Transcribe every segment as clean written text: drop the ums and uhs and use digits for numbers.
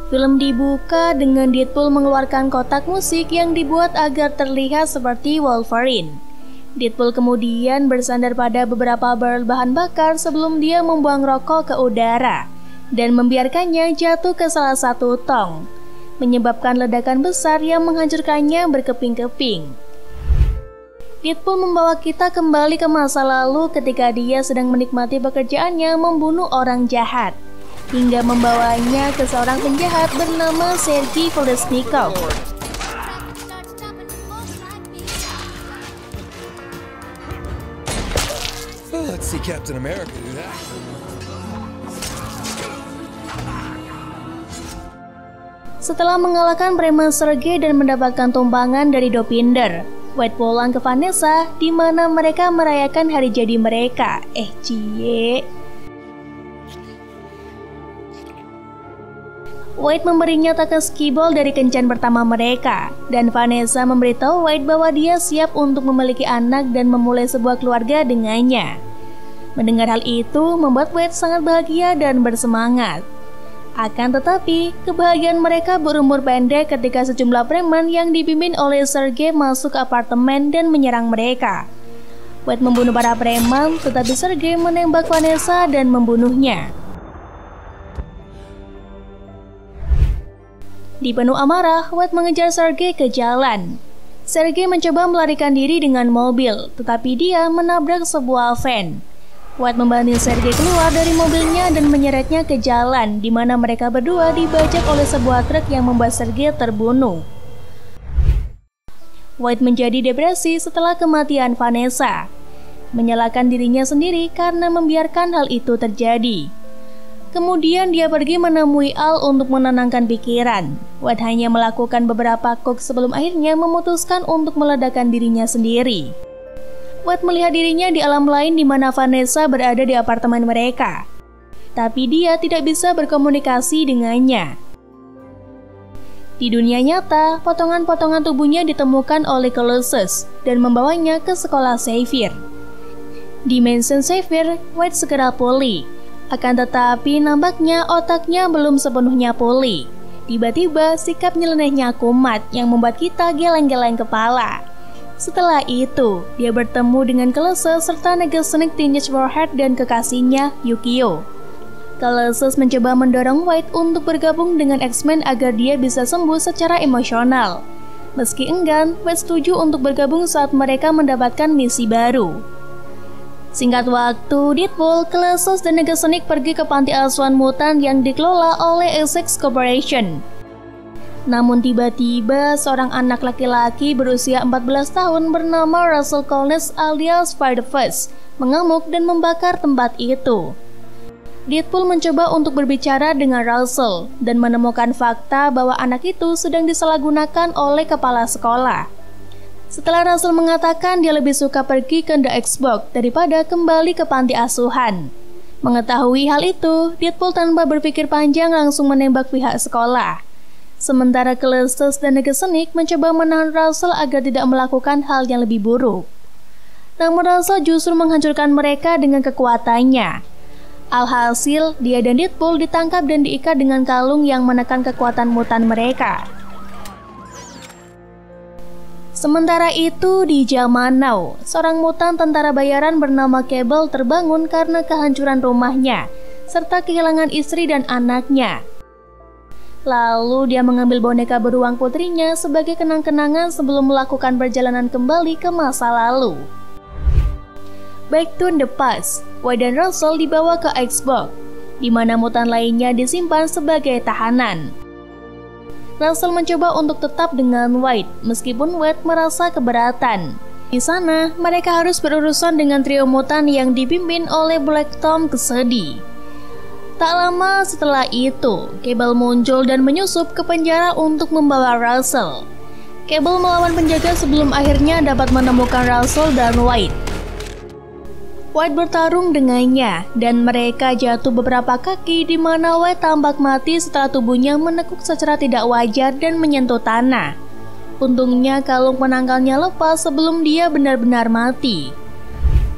Film dibuka dengan Deadpool mengeluarkan kotak musik yang dibuat agar terlihat seperti Wolverine. Deadpool kemudian bersandar pada beberapa barel bahan bakar sebelum dia membuang rokok ke udara dan membiarkannya jatuh ke salah satu tong, menyebabkan ledakan besar yang menghancurkannya berkeping-keping. Deadpool membawa kita kembali ke masa lalu ketika dia sedang menikmati pekerjaannya membunuh orang jahat, hingga membawanya ke seorang penjahat bernama Sergei Kolesnikov. Let's see Captain America do that. Setelah mengalahkan preman Sergei dan mendapatkan tumpangan dari Dopinder, White pulang ke Vanessa di mana mereka merayakan hari jadi mereka. Cie. White memberinya takas kibol dari kencan pertama mereka, dan Vanessa memberitahu White bahwa dia siap untuk memiliki anak dan memulai sebuah keluarga dengannya. Mendengar hal itu membuat White sangat bahagia dan bersemangat. Akan tetapi, kebahagiaan mereka berumur pendek ketika sejumlah preman yang dipimpin oleh Sergei masuk ke apartemen dan menyerang mereka. White membunuh para preman, tetapi Sergei menembak Vanessa dan membunuhnya. Di penuh amarah, White mengejar Sergei ke jalan. Sergei mencoba melarikan diri dengan mobil, tetapi dia menabrak sebuah van. White membantu Sergei keluar dari mobilnya dan menyeretnya ke jalan, di mana mereka berdua dibajak oleh sebuah truk yang membuat Sergei terbunuh. White menjadi depresi setelah kematian Vanessa, menyalahkan dirinya sendiri karena membiarkan hal itu terjadi. Kemudian dia pergi menemui Al untuk menenangkan pikiran. White hanya melakukan beberapa kok sebelum akhirnya memutuskan untuk meledakkan dirinya sendiri. White melihat dirinya di alam lain di mana Vanessa berada di apartemen mereka, tapi dia tidak bisa berkomunikasi dengannya. Di dunia nyata, potongan-potongan tubuhnya ditemukan oleh Colossus dan membawanya ke sekolah Xavier. Di Mansion Xavier, White segera pulih. Akan tetapi nampaknya otaknya belum sepenuhnya pulih. Tiba-tiba sikap nyelenehnya kumat yang membuat kita geleng-geleng kepala. Setelah itu, dia bertemu dengan Colossus serta Negasonic Teenage Warhead dan kekasihnya, Yukio. Colossus mencoba mendorong White untuk bergabung dengan X-Men agar dia bisa sembuh secara emosional. Meski enggan, White setuju untuk bergabung saat mereka mendapatkan misi baru. Singkat waktu, Deadpool, Colossus, dan Negasonic pergi ke panti asuhan mutan yang dikelola oleh Essex Corporation. Namun tiba-tiba seorang anak laki-laki berusia 14 tahun bernama Russell Collins alias Spider-Verse mengamuk dan membakar tempat itu. Deadpool mencoba untuk berbicara dengan Russell dan menemukan fakta bahwa anak itu sedang disalahgunakan oleh kepala sekolah. Setelah Russell mengatakan dia lebih suka pergi ke The Xbox daripada kembali ke panti asuhan. Mengetahui hal itu, Deadpool tanpa berpikir panjang langsung menembak pihak sekolah. Sementara Colossus dan Negasonic mencoba menahan Russell agar tidak melakukan hal yang lebih buruk. Namun Russell justru menghancurkan mereka dengan kekuatannya. Alhasil, dia dan Deadpool ditangkap dan diikat dengan kalung yang menekan kekuatan mutan mereka. Sementara itu, di zaman now, seorang mutan tentara bayaran bernama Cable terbangun karena kehancuran rumahnya, serta kehilangan istri dan anaknya. Lalu dia mengambil boneka beruang putrinya sebagai kenang-kenangan sebelum melakukan perjalanan kembali ke masa lalu. Back to the past, White dan Russell dibawa ke Xbox, di mana mutan lainnya disimpan sebagai tahanan. Russell mencoba untuk tetap dengan White, meskipun White merasa keberatan. Di sana, mereka harus berurusan dengan trio mutan yang dipimpin oleh Black Tom Cassidy. Tak lama setelah itu, Cable muncul dan menyusup ke penjara untuk membawa Russell. Cable melawan penjaga sebelum akhirnya dapat menemukan Russell dan White. White bertarung dengannya, dan mereka jatuh beberapa kaki di mana White tampak mati setelah tubuhnya menekuk secara tidak wajar dan menyentuh tanah. Untungnya kalung penangkalnya lepas sebelum dia benar-benar mati.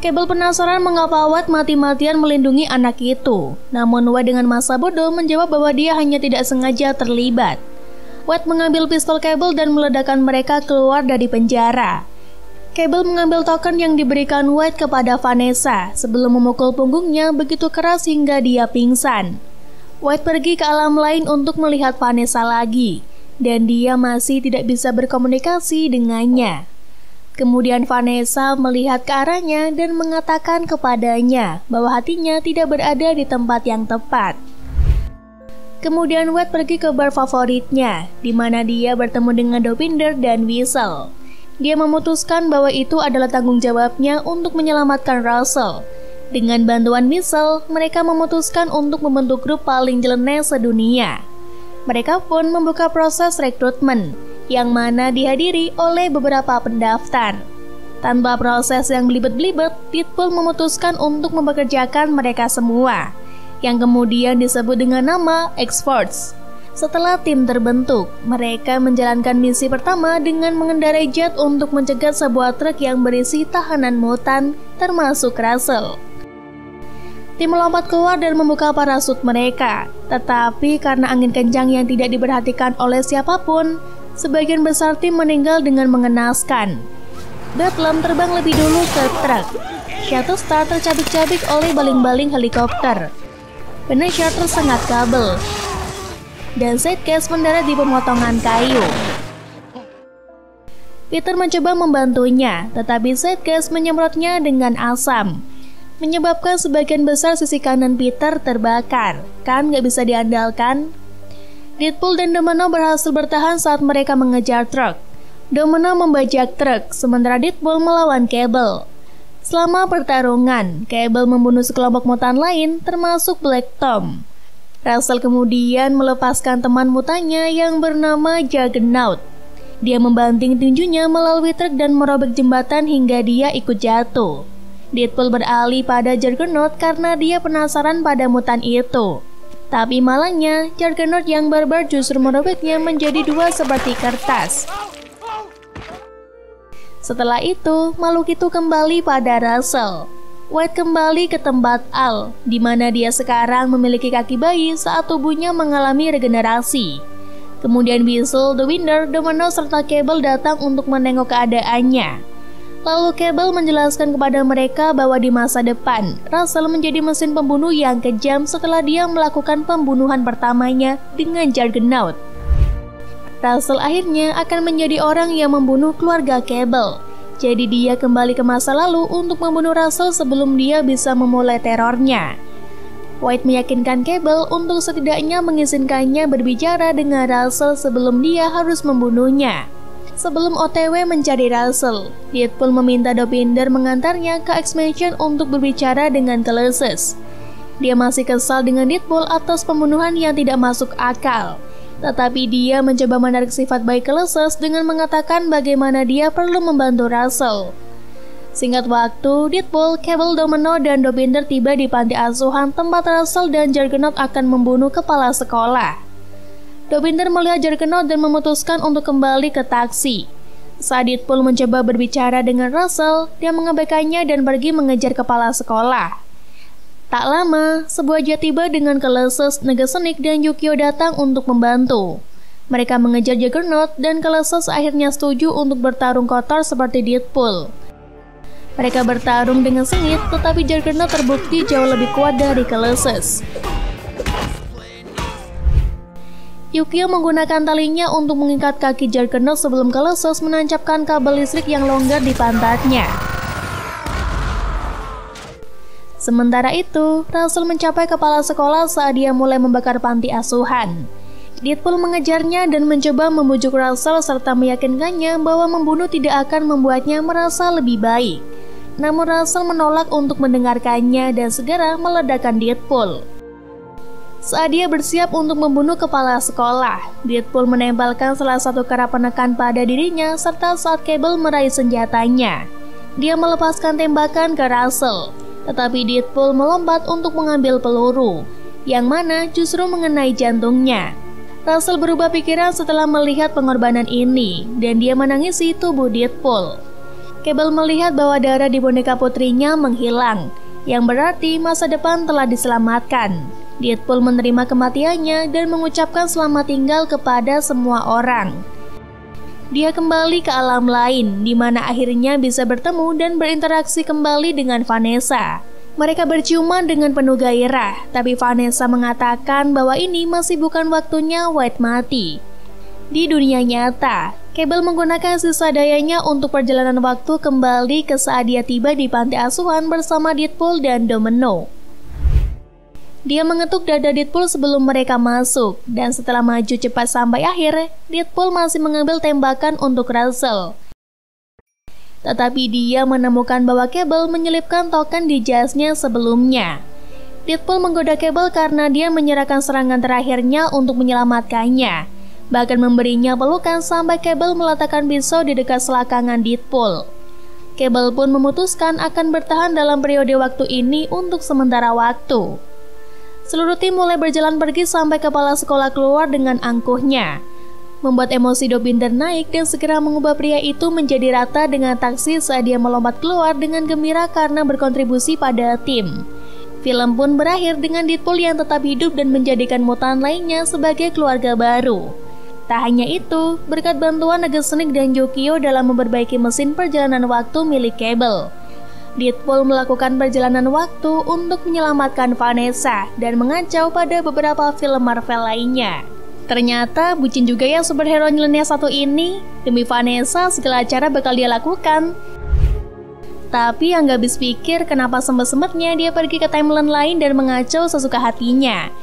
Cable penasaran mengapa White mati-matian melindungi anak itu. Namun White dengan masa bodoh menjawab bahwa dia hanya tidak sengaja terlibat. White mengambil pistol Cable dan meledakkan mereka keluar dari penjara. Cable mengambil token yang diberikan White kepada Vanessa sebelum memukul punggungnya begitu keras hingga dia pingsan. White pergi ke alam lain untuk melihat Vanessa lagi, dan dia masih tidak bisa berkomunikasi dengannya. Kemudian Vanessa melihat ke arahnya dan mengatakan kepadanya bahwa hatinya tidak berada di tempat yang tepat. Kemudian White pergi ke bar favoritnya, di mana dia bertemu dengan Dopinder dan Whistle. Dia memutuskan bahwa itu adalah tanggung jawabnya untuk menyelamatkan Russell. Dengan bantuan Whistle, mereka memutuskan untuk membentuk grup paling nyeleneh sedunia. Mereka pun membuka proses rekrutmen, yang mana dihadiri oleh beberapa pendaftar. Tanpa proses yang belibet-belibet, Deadpool memutuskan untuk mempekerjakan mereka semua, yang kemudian disebut dengan nama X-Force. Setelah tim terbentuk, mereka menjalankan misi pertama dengan mengendarai jet untuk mencegat sebuah truk yang berisi tahanan mutan, termasuk Russell. Tim melompat keluar dan membuka parasut mereka, tetapi karena angin kencang yang tidak diperhatikan oleh siapapun, sebagian besar tim meninggal dengan mengenaskan. Bedlam terbang lebih dulu ke truk. Shatterstar tercabik-cabik oleh baling-baling helikopter. Vanisher tersengat kabel. Dan Sidecast mendarat di pemotongan kayu. Peter mencoba membantunya, tetapi Sidecast menyemprotnya dengan asam, menyebabkan sebagian besar sisi kanan Peter terbakar. Kan gak bisa diandalkan? Deadpool dan Domino berhasil bertahan saat mereka mengejar truk. Domino membajak truk, sementara Deadpool melawan Cable. Selama pertarungan, Cable membunuh sekelompok mutan lain, termasuk Black Tom. Russell kemudian melepaskan teman mutannya yang bernama Juggernaut. Dia membanting tinjunya melalui truk dan merobek jembatan hingga dia ikut jatuh. Deadpool beralih pada Juggernaut karena dia penasaran pada mutan itu. Tapi malangnya, Juggernaut yang barbar justru merobeknya menjadi dua seperti kertas. Setelah itu, makhluk itu kembali pada Russell. White kembali ke tempat Al, di mana dia sekarang memiliki kaki bayi saat tubuhnya mengalami regenerasi. Kemudian Whistle, The Winner, Domino, serta Cable datang untuk menengok keadaannya. Lalu Cable menjelaskan kepada mereka bahwa di masa depan, Russell menjadi mesin pembunuh yang kejam setelah dia melakukan pembunuhan pertamanya dengan Juggernaut. Russell akhirnya akan menjadi orang yang membunuh keluarga Cable. Jadi dia kembali ke masa lalu untuk membunuh Russell sebelum dia bisa memulai terornya. White meyakinkan Cable untuk setidaknya mengizinkannya berbicara dengan Russell sebelum dia harus membunuhnya. Sebelum OTW mencari Russell, Deadpool meminta Dopinder mengantarnya ke X-Mansion untuk berbicara dengan Colossus. Dia masih kesal dengan Deadpool atas pembunuhan yang tidak masuk akal. Tetapi dia mencoba menarik sifat baik Colossus dengan mengatakan bagaimana dia perlu membantu Russell. Singkat waktu, Deadpool, Cable, Domino, dan Dopinder tiba di panti asuhan tempat Russell dan Juggernaut akan membunuh kepala sekolah. Dopinder melihat Juggernaut dan memutuskan untuk kembali ke taksi. Saat Deadpool mencoba berbicara dengan Russell, dia mengabaikannya dan pergi mengejar kepala sekolah. Tak lama, sebuah jet tiba dengan Colossus, Negasonic, dan Yukio datang untuk membantu. Mereka mengejar Juggernaut dan Colossus akhirnya setuju untuk bertarung kotor seperti Deadpool. Mereka bertarung dengan sengit, tetapi Juggernaut terbukti jauh lebih kuat dari Colossus. Yukio menggunakan talinya untuk mengikat kaki Juggernaut sebelum Colossus menancapkan kabel listrik yang longgar di pantatnya. Sementara itu, Russell mencapai kepala sekolah saat dia mulai membakar panti asuhan. Deadpool mengejarnya dan mencoba membujuk Russell serta meyakinkannya bahwa membunuh tidak akan membuatnya merasa lebih baik. Namun Russell menolak untuk mendengarkannya dan segera meledakkan Deadpool. Saat dia bersiap untuk membunuh kepala sekolah, Deadpool menempelkan salah satu kera penekan pada dirinya serta saat Cable meraih senjatanya. Dia melepaskan tembakan ke Russell, tetapi Deadpool melompat untuk mengambil peluru, yang mana justru mengenai jantungnya. Russell berubah pikiran setelah melihat pengorbanan ini, dan dia menangisi tubuh Deadpool. Cable melihat bahwa darah di boneka putrinya menghilang, yang berarti masa depan telah diselamatkan. Deadpool menerima kematiannya dan mengucapkan selamat tinggal kepada semua orang. Dia kembali ke alam lain, di mana akhirnya bisa bertemu dan berinteraksi kembali dengan Vanessa. Mereka berciuman dengan penuh gairah, tapi Vanessa mengatakan bahwa ini masih bukan waktunya White mati. Di dunia nyata, Cable menggunakan sisa dayanya untuk perjalanan waktu kembali ke saat dia tiba di panti asuhan bersama Deadpool dan Domino. Dia mengetuk dada Deadpool sebelum mereka masuk, dan setelah maju cepat sampai akhir, Deadpool masih mengambil tembakan untuk Russell. Tetapi dia menemukan bahwa Cable menyelipkan token di jasnya sebelumnya. Deadpool menggoda Cable karena dia menyerahkan serangan terakhirnya untuk menyelamatkannya, bahkan memberinya pelukan sampai Cable meletakkan pisau di dekat selangkangan Deadpool. Cable pun memutuskan akan bertahan dalam periode waktu ini untuk sementara waktu. Seluruh tim mulai berjalan pergi sampai kepala sekolah keluar dengan angkuhnya, membuat emosi Dopinder naik dan segera mengubah pria itu menjadi rata dengan taksi saat dia melompat keluar dengan gembira karena berkontribusi pada tim. Film pun berakhir dengan Deadpool yang tetap hidup dan menjadikan mutan lainnya sebagai keluarga baru. Tak hanya itu, berkat bantuan Negasonic dan Jokio dalam memperbaiki mesin perjalanan waktu milik Cable, Deadpool melakukan perjalanan waktu untuk menyelamatkan Vanessa dan mengacau pada beberapa film Marvel lainnya. Ternyata bucin juga ya superhero nyeleneh satu ini. Demi Vanessa segala cara bakal dia lakukan. Tapi yang gak habis pikir kenapa sempat-sempatnya dia pergi ke timeline lain dan mengacau sesuka hatinya.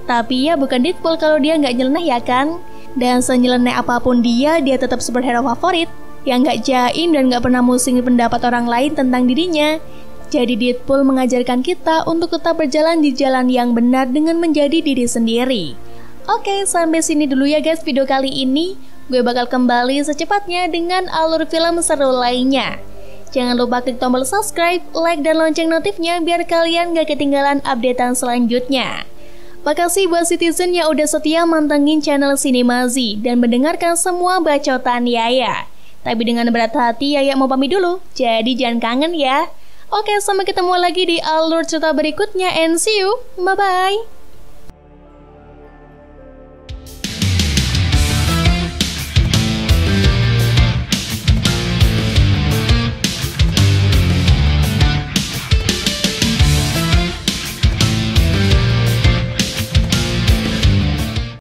Tapi ya bukan Deadpool kalau dia gak nyeleneh ya kan? Dan senyeleneh apapun dia tetap superhero favorit yang gak jaim dan gak pernah musingin pendapat orang lain tentang dirinya. Jadi Deadpool mengajarkan kita untuk tetap berjalan di jalan yang benar dengan menjadi diri sendiri. Oke, sampai sini dulu ya guys video kali ini. Gue bakal kembali secepatnya dengan alur film seru lainnya. Jangan lupa klik tombol subscribe, like, dan lonceng notifnya biar kalian gak ketinggalan updatean selanjutnya. Makasih buat Citizen yang udah setia mantengin channel Cinemazi dan mendengarkan semua bacotan Yaya. Tapi dengan berat hati Yaya mau pamit dulu, jadi jangan kangen ya. Oke, sampai ketemu lagi di alur cerita berikutnya and see you, bye-bye.